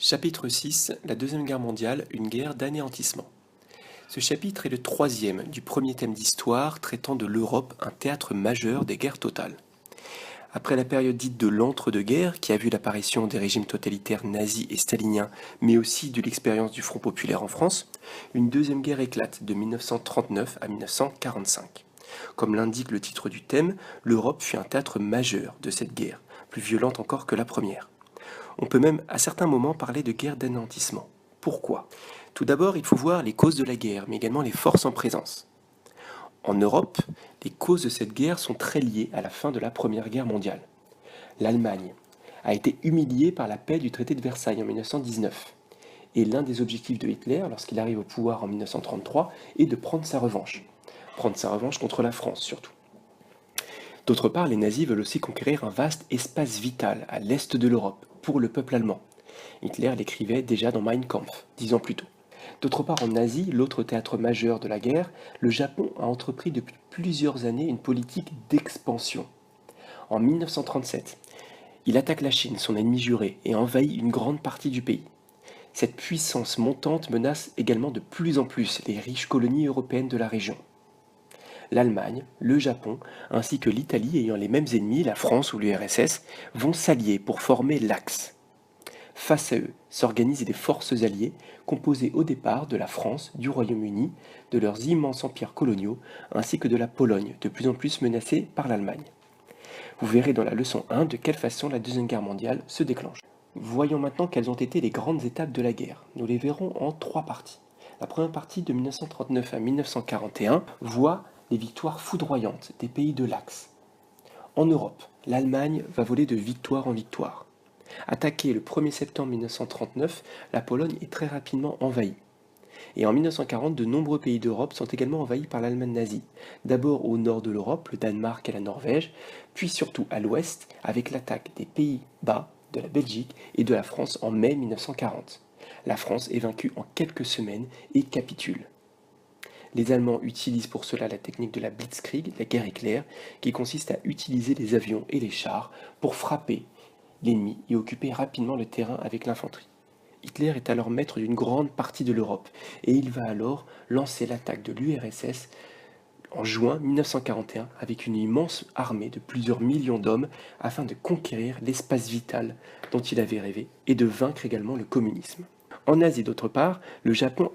Chapitre 6, la Deuxième Guerre mondiale, une guerre d'anéantissement. Ce chapitre est le troisième du premier thème d'histoire traitant de l'Europe, un théâtre majeur des guerres totales. Après la période dite de l'entre-deux-guerres, qui a vu l'apparition des régimes totalitaires nazis et staliniens, mais aussi de l'expérience du Front populaire en France, une deuxième guerre éclate de 1939 à 1945. Comme l'indique le titre du thème, l'Europe fut un théâtre majeur de cette guerre, plus violente encore que la première. On peut même à certains moments parler de guerre d'anéantissement. Pourquoi? Tout d'abord, il faut voir les causes de la guerre, mais également les forces en présence. En Europe, les causes de cette guerre sont très liées à la fin de la Première Guerre mondiale. L'Allemagne a été humiliée par la paix du traité de Versailles en 1919. Et l'un des objectifs de Hitler, lorsqu'il arrive au pouvoir en 1933, est de prendre sa revanche. Prendre sa revanche contre la France surtout. D'autre part, les nazis veulent aussi conquérir un vaste espace vital à l'est de l'Europe, pour le peuple allemand. Hitler l'écrivait déjà dans Mein Kampf, 10 ans plus tôt. D'autre part, en Asie, l'autre théâtre majeur de la guerre, le Japon a entrepris depuis plusieurs années une politique d'expansion. En 1937, il attaque la Chine, son ennemi juré, et envahit une grande partie du pays. Cette puissance montante menace également de plus en plus les riches colonies européennes de la région. L'Allemagne, le Japon, ainsi que l'Italie ayant les mêmes ennemis, la France ou l'URSS, vont s'allier pour former l'Axe. Face à eux s'organisent des forces alliées composées au départ de la France, du Royaume-Uni, de leurs immenses empires coloniaux, ainsi que de la Pologne, de plus en plus menacée par l'Allemagne. Vous verrez dans la leçon 1 de quelle façon la Deuxième Guerre mondiale se déclenche. Voyons maintenant quelles ont été les grandes étapes de la guerre. Nous les verrons en trois parties. La première partie de 1939 à 1941 voit les victoires foudroyantes des pays de l'Axe. En Europe, l'Allemagne va voler de victoire en victoire. Attaquée le 1er septembre 1939, la Pologne est très rapidement envahie. Et en 1940, de nombreux pays d'Europe sont également envahis par l'Allemagne nazie. D'abord au nord de l'Europe, le Danemark et la Norvège, puis surtout à l'ouest avec l'attaque des Pays-Bas, de la Belgique et de la France en mai 1940. La France est vaincue en quelques semaines et capitule. Les Allemands utilisent pour cela la technique de la Blitzkrieg, la guerre éclair, qui consiste à utiliser les avions et les chars pour frapper l'ennemi et occuper rapidement le terrain avec l'infanterie. Hitler est alors maître d'une grande partie de l'Europe et il va alors lancer l'attaque de l'URSS en juin 1941 avec une immense armée de plusieurs millions d'hommes afin de conquérir l'espace vital dont il avait rêvé et de vaincre également le communisme. En Asie d'autre part, le Japon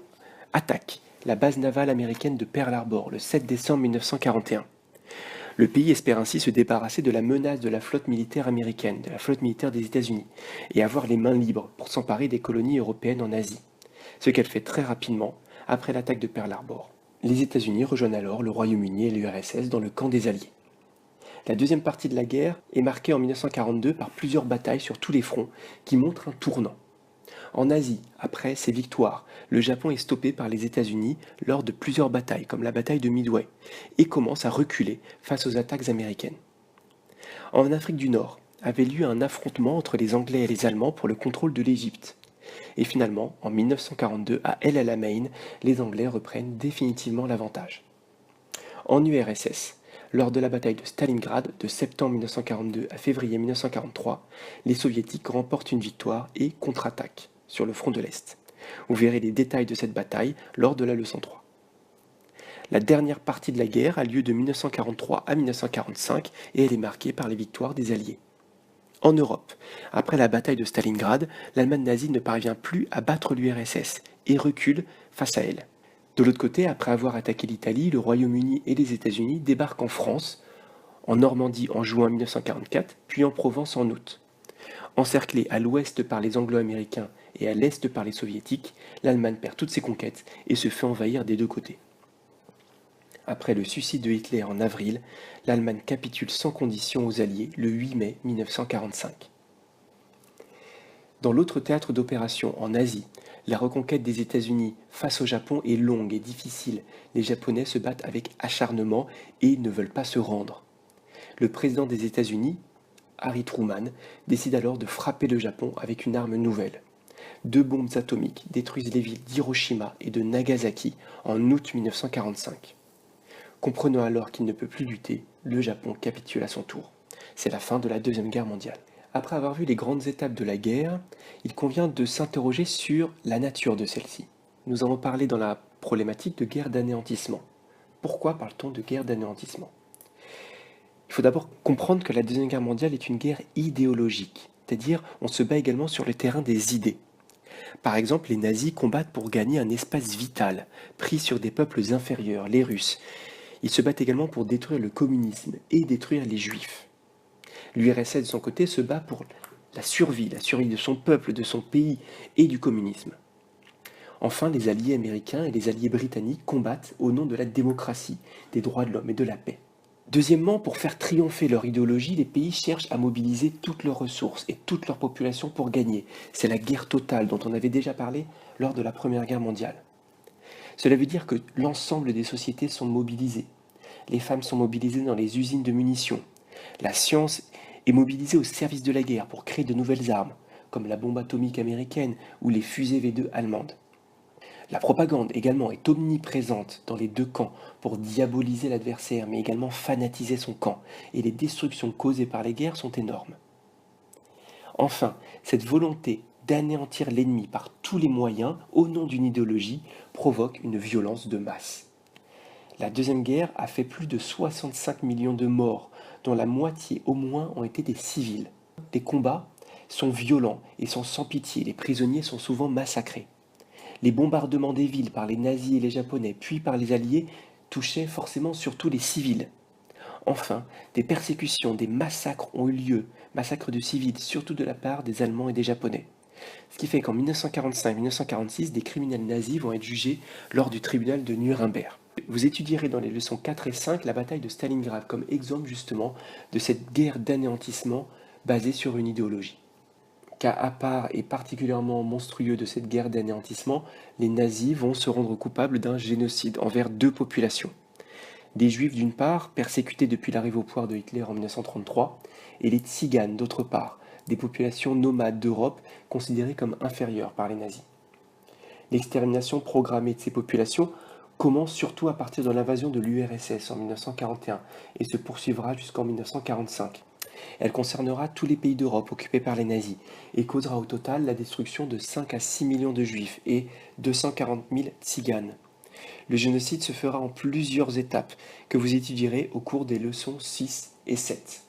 attaque la base navale américaine de Pearl Harbor le 7 décembre 1941. Le pays espère ainsi se débarrasser de la menace de la flotte militaire américaine, de la flotte militaire des États-Unis, et avoir les mains libres pour s'emparer des colonies européennes en Asie, ce qu'elle fait très rapidement après l'attaque de Pearl Harbor. Les États-Unis rejoignent alors le Royaume-Uni et l'URSS dans le camp des Alliés. La deuxième partie de la guerre est marquée en 1942 par plusieurs batailles sur tous les fronts qui montrent un tournant. En Asie, après ces victoires, le Japon est stoppé par les États-Unis lors de plusieurs batailles, comme la bataille de Midway, et commence à reculer face aux attaques américaines. En Afrique du Nord, avait lieu un affrontement entre les Anglais et les Allemands pour le contrôle de l'Égypte. Et finalement, en 1942, à El Alamein, les Anglais reprennent définitivement l'avantage. En URSS, lors de la bataille de Stalingrad de septembre 1942 à février 1943, les Soviétiques remportent une victoire et contre-attaquent sur le front de l'Est. Vous verrez les détails de cette bataille lors de la leçon 3. La dernière partie de la guerre a lieu de 1943 à 1945 et elle est marquée par les victoires des Alliés. En Europe, après la bataille de Stalingrad, l'Allemagne nazie ne parvient plus à battre l'URSS et recule face à elle. De l'autre côté, après avoir attaqué l'Italie, le Royaume-Uni et les États-Unis débarquent en France, en Normandie en juin 1944, puis en Provence en août. Encerclée à l'ouest par les Anglo-Américains et à l'est par les Soviétiques, l'Allemagne perd toutes ses conquêtes et se fait envahir des deux côtés. Après le suicide de Hitler en avril, l'Allemagne capitule sans condition aux Alliés le 8 mai 1945. Dans l'autre théâtre d'opération en Asie, la reconquête des États-Unis face au Japon est longue et difficile. Les Japonais se battent avec acharnement et ne veulent pas se rendre. Le président des États-Unis, Harry Truman, décide alors de frapper le Japon avec une arme nouvelle. 2 bombes atomiques détruisent les villes d'Hiroshima et de Nagasaki en août 1945. Comprenant alors qu'il ne peut plus lutter, le Japon capitule à son tour. C'est la fin de la Deuxième Guerre mondiale. Après avoir vu les grandes étapes de la guerre, il convient de s'interroger sur la nature de celle-ci. Nous avons parlé dans la problématique de guerre d'anéantissement. Pourquoi parle-t-on de guerre d'anéantissement? Il faut d'abord comprendre que la Deuxième Guerre mondiale est une guerre idéologique, c'est-à-dire on se bat également sur le terrain des idées. Par exemple, les nazis combattent pour gagner un espace vital, pris sur des peuples inférieurs, les Russes. Ils se battent également pour détruire le communisme et détruire les juifs. L'URSS, de son côté, se bat pour la survie de son peuple, de son pays et du communisme. Enfin, les alliés américains et les alliés britanniques combattent au nom de la démocratie, des droits de l'homme et de la paix. Deuxièmement, pour faire triompher leur idéologie, les pays cherchent à mobiliser toutes leurs ressources et toute leur population pour gagner. C'est la guerre totale dont on avait déjà parlé lors de la Première Guerre mondiale. Cela veut dire que l'ensemble des sociétés sont mobilisées. Les femmes sont mobilisées dans les usines de munitions. La science est mobilisée au service de la guerre pour créer de nouvelles armes, comme la bombe atomique américaine ou les fusées V2 allemandes. La propagande également est omniprésente dans les deux camps pour diaboliser l'adversaire, mais également fanatiser son camp, et les destructions causées par les guerres sont énormes. Enfin, cette volonté d'anéantir l'ennemi par tous les moyens, au nom d'une idéologie, provoque une violence de masse. La Deuxième Guerre a fait plus de 65 millions de morts, dont la moitié au moins ont été des civils. Les combats sont violents et sont sans pitié, les prisonniers sont souvent massacrés. Les bombardements des villes par les nazis et les japonais, puis par les alliés, touchaient forcément surtout les civils. Enfin, des persécutions, des massacres ont eu lieu, massacres de civils, surtout de la part des Allemands et des Japonais. Ce qui fait qu'en 1945-1946, des criminels nazis vont être jugés lors du tribunal de Nuremberg. Vous étudierez dans les leçons 4 et 5 la bataille de Stalingrad comme exemple justement de cette guerre d'anéantissement basée sur une idéologie. Cas à part et particulièrement monstrueux de cette guerre d'anéantissement, les nazis vont se rendre coupables d'un génocide envers deux populations. Des juifs d'une part, persécutés depuis l'arrivée au pouvoir de Hitler en 1933, et les tziganes d'autre part, des populations nomades d'Europe considérées comme inférieures par les nazis. L'extermination programmée de ces populations commence surtout à partir de l'invasion de l'URSS en 1941 et se poursuivra jusqu'en 1945. Elle concernera tous les pays d'Europe occupés par les nazis et causera au total la destruction de 5 à 6 millions de juifs et 240 000 tziganes. Le génocide se fera en plusieurs étapes que vous étudierez au cours des leçons 6 et 7.